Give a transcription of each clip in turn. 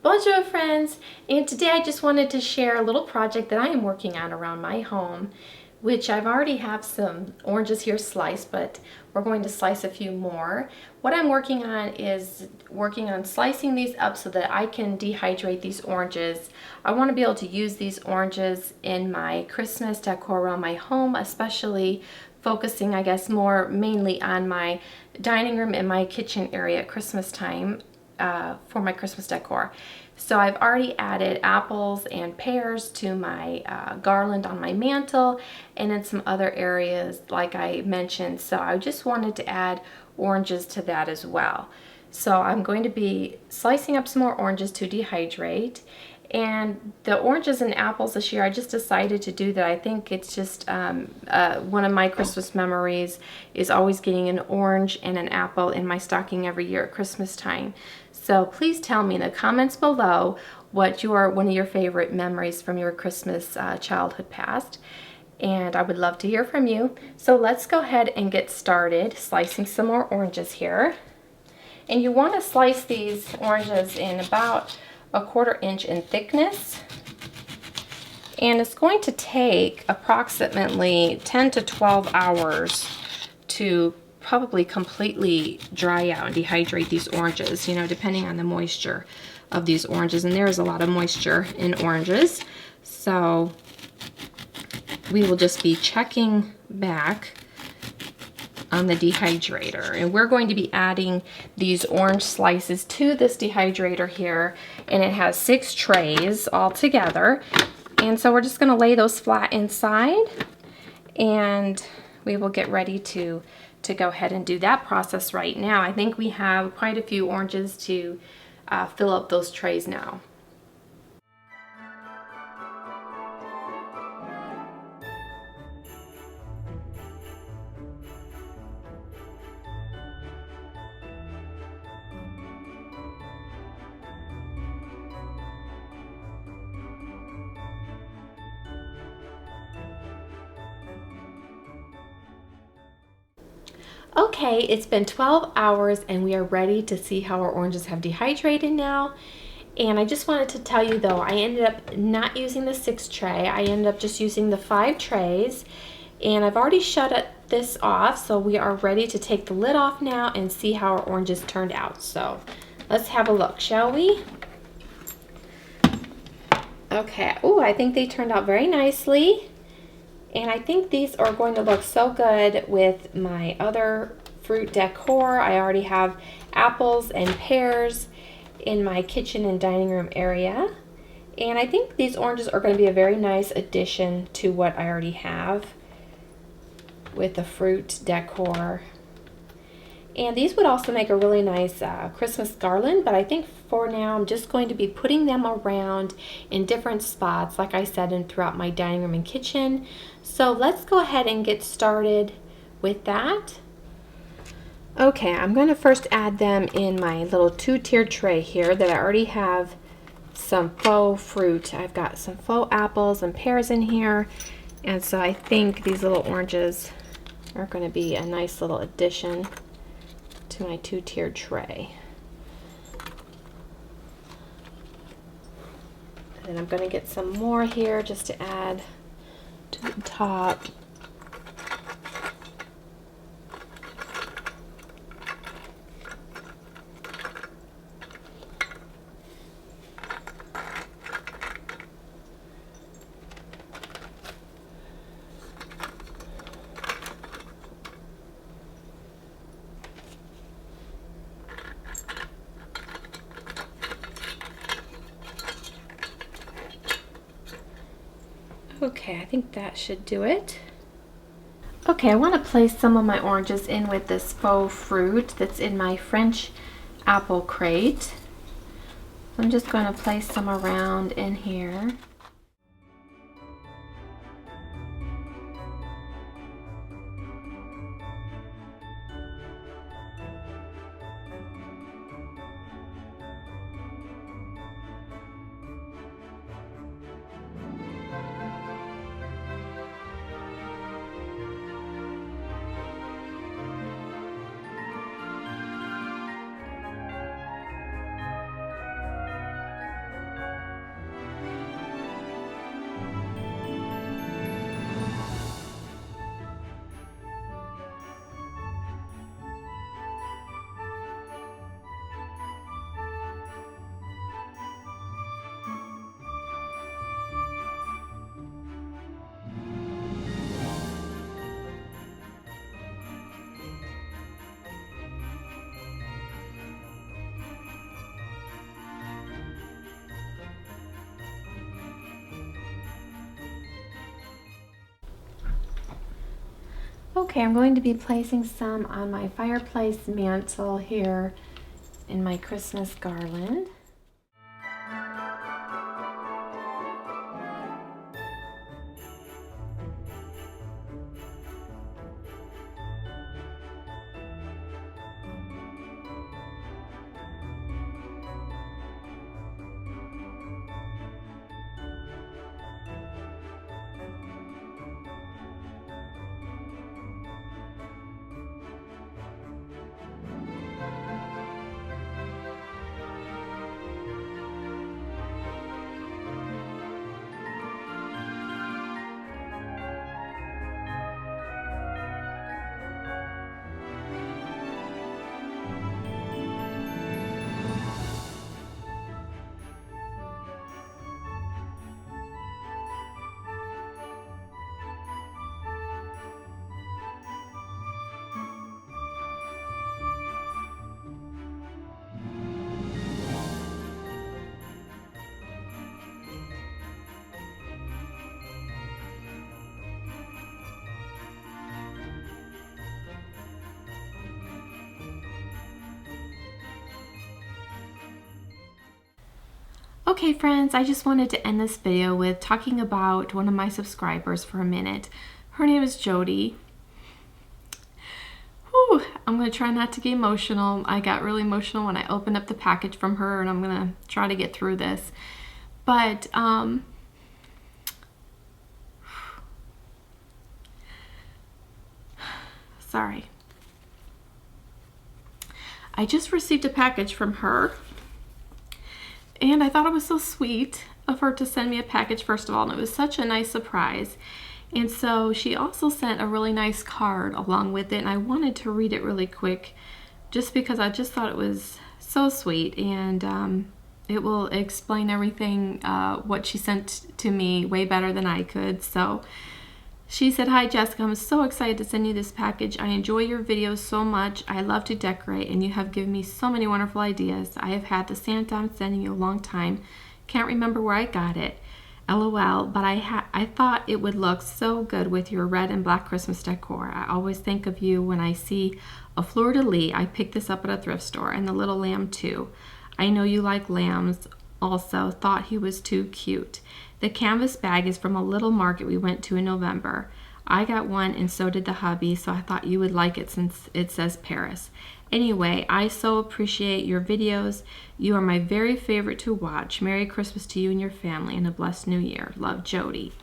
Bonjour friends, and today I just wanted to share a little project that I am working on around my home, which I've already have some oranges here sliced, but we're going to slice a few more. What I'm working on is slicing these up so that I can dehydrate these oranges. I want to be able to use these oranges in my Christmas decor around my home, especially focusing, I guess, more mainly on my dining room and my kitchen area at Christmas time. For my Christmas decor. So I've already added apples and pears to my garland on my mantle and in some other areas like I mentioned. So I just wanted to add oranges to that as well. So I'm going to be slicing up some more oranges to dehydrate. And the oranges and apples this year, I just decided to do that. I think it's just one of my Christmas memories is always getting an orange and an apple in my stocking every year at Christmas time. So please tell me in the comments below what one of your favorite memories from your Christmas childhood past. And I would love to hear from you. So let's go ahead and get started slicing some more oranges here. And you want to slice these oranges in about 1/4 inch in thickness, and it's going to take approximately 10 to 12 hours to probably completely dry out and dehydrate these oranges, you know, depending on the moisture of these oranges. And there is a lot of moisture in oranges, so we will just be checking back on the dehydrator, and we're going to be adding these orange slices to this dehydrator here, and it has 6 trays all together. And so we're just going to lay those flat inside, and we will get ready to go ahead and do that process right now. I think we have quite a few oranges to fill up those trays now. Okay, it's been 12 hours and we are ready to see how our oranges have dehydrated now. And I just wanted to tell you though, I ended up not using the 6 tray. I ended up just using the 5 trays. And I've already shut this off, so we are ready to take the lid off now and see how our oranges turned out. So let's have a look, shall we? Okay, oh, I think they turned out very nicely. And I think these are going to look so good with my other fruit decor. I already have apples and pears in my kitchen and dining room area. And I think these oranges are going to be a very nice addition to what I already have with the fruit decor. And these would also make a really nice Christmas garland, but I think for now I'm just going to be putting them around in different spots, like I said, and throughout my dining room and kitchen. So let's go ahead and get started with that. Okay, I'm going to first add them in my little 2-tiered tray here that I already have some faux fruit. I've got some faux apples and pears in here, and so I think these little oranges are going to be a nice little addition to my 2-tiered tray. And then I'm going to get some more here just to add to the top. Okay, I think that should do it. Okay, I want to place some of my oranges in with this faux fruit that's in my French apple crate. I'm just going to place some around in here. Okay, I'm going to be placing some on my fireplace mantle here in my Christmas garland. Okay friends, I just wanted to end this video with talking about one of my subscribers for a minute. Her name is Jody. Whew, I'm going to try not to get emotional. I got really emotional when I opened up the package from her, and I'm going to try to get through this. But, sorry. I just received a package from her. And I thought it was so sweet of her to send me a package, first of all, and it was such a nice surprise. And so she also sent a really nice card along with it, and I wanted to read it really quick just because I just thought it was so sweet, and it will explain everything, what she sent to me way better than I could. So she said, "Hi Jessica, I'm so excited to send you this package. I enjoy your videos so much. I love to decorate and you have given me so many wonderful ideas. I have had the Santa I'm sending you a long time. Can't remember where I got it. LOL, but I thought it would look so good with your red and black Christmas decor. I always think of you when I see a fleur-de-lis. I picked this up at a thrift store, and the little lamb too. I know you like lambs also. Thought he was too cute. The canvas bag is from a little market we went to in November. I got one and so did the hubby, so I thought you would like it since it says Paris. Anyway, I so appreciate your videos. You are my very favorite to watch. Merry Christmas to you and your family and a blessed new year. Love, Jody."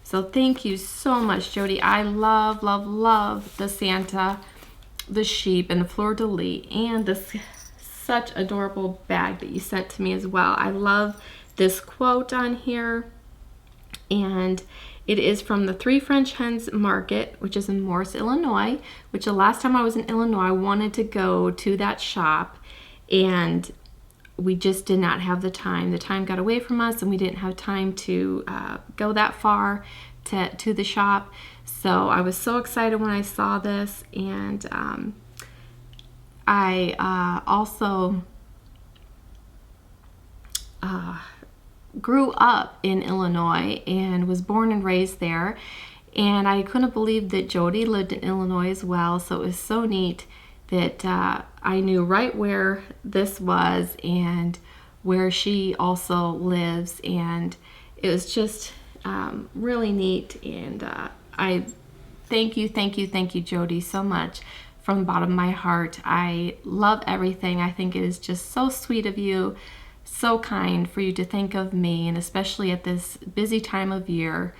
So thank you so much, Jody. I love, love, love the Santa, the sheep, and the fleur-de-lis, and this such adorable bag that you sent to me as well. I love this quote on here, and it is from the Three French Hens Market, which is in Morris, Illinois, which the last time I was in Illinois, I wanted to go to that shop, and we just did not have the time. The time got away from us, and we didn't have time to go that far to the shop. So I was so excited when I saw this, and I also grew up in Illinois and was born and raised there, and I couldn't believe that Jody lived in Illinois as well. So it was so neat that I knew right where this was and where she also lives, and it was just really neat. And I thank you, Jody, so much from the bottom of my heart. I love everything. I think it is just so sweet of you, so kind for you to think of me, and especially at this busy time of year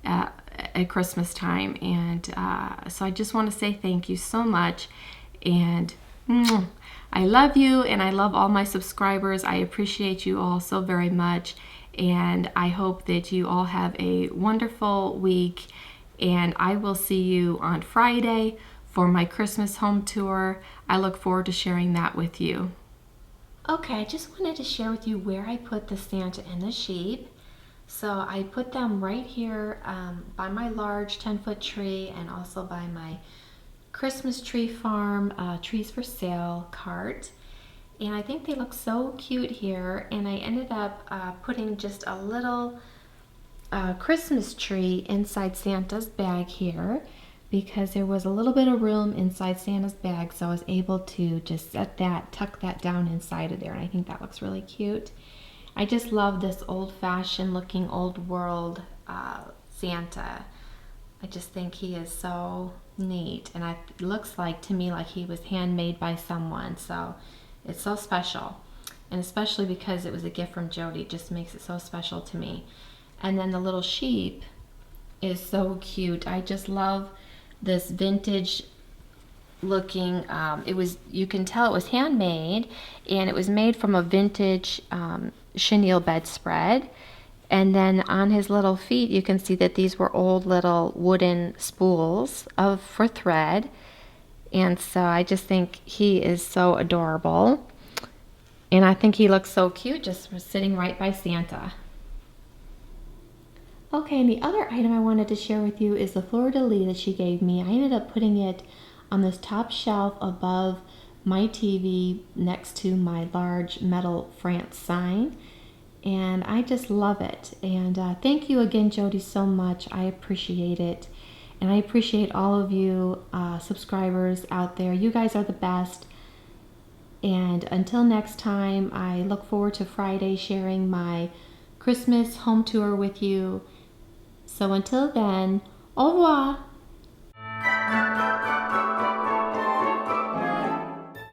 at Christmas time. And so I just want to say thank you so much, and I love you, and I love all my subscribers. I appreciate you all so very much, and I hope that you all have a wonderful week, and I will see you on Friday for my Christmas home tour. I look forward to sharing that with you. Okay, I just wanted to share with you where I put the Santa and the sheep. So I put them right here by my large 10-foot tree, and also by my Christmas tree farm trees for sale cart. And I think they look so cute here, and I ended up putting just a little Christmas tree inside Santa's bag here. because there was a little bit of room inside Santa's bag, so I was able to just tuck that down inside of there, and I think that looks really cute. I just love this old-fashioned looking old world Santa. I just think he is so neat, and it looks like to me like he was handmade by someone, so it's so special. And especially because it was a gift from Jody, it just makes it so special to me. And then the little sheep is so cute. I just love this vintage looking, you can tell it was handmade, and it was made from a vintage chenille bedspread. And then on his little feet, you can see that these were old little wooden spools for thread. And so I just think he is so adorable. And I think he looks so cute just sitting right by Santa. Okay, and the other item I wanted to share with you is the fleur-de-lis that she gave me. I ended up putting it on this top shelf above my TV next to my large metal France sign. And I just love it. And thank you again, Jody, so much. I appreciate it. And I appreciate all of you subscribers out there. You guys are the best. And until next time, I look forward to Friday sharing my Christmas home tour with you. So until then, au revoir.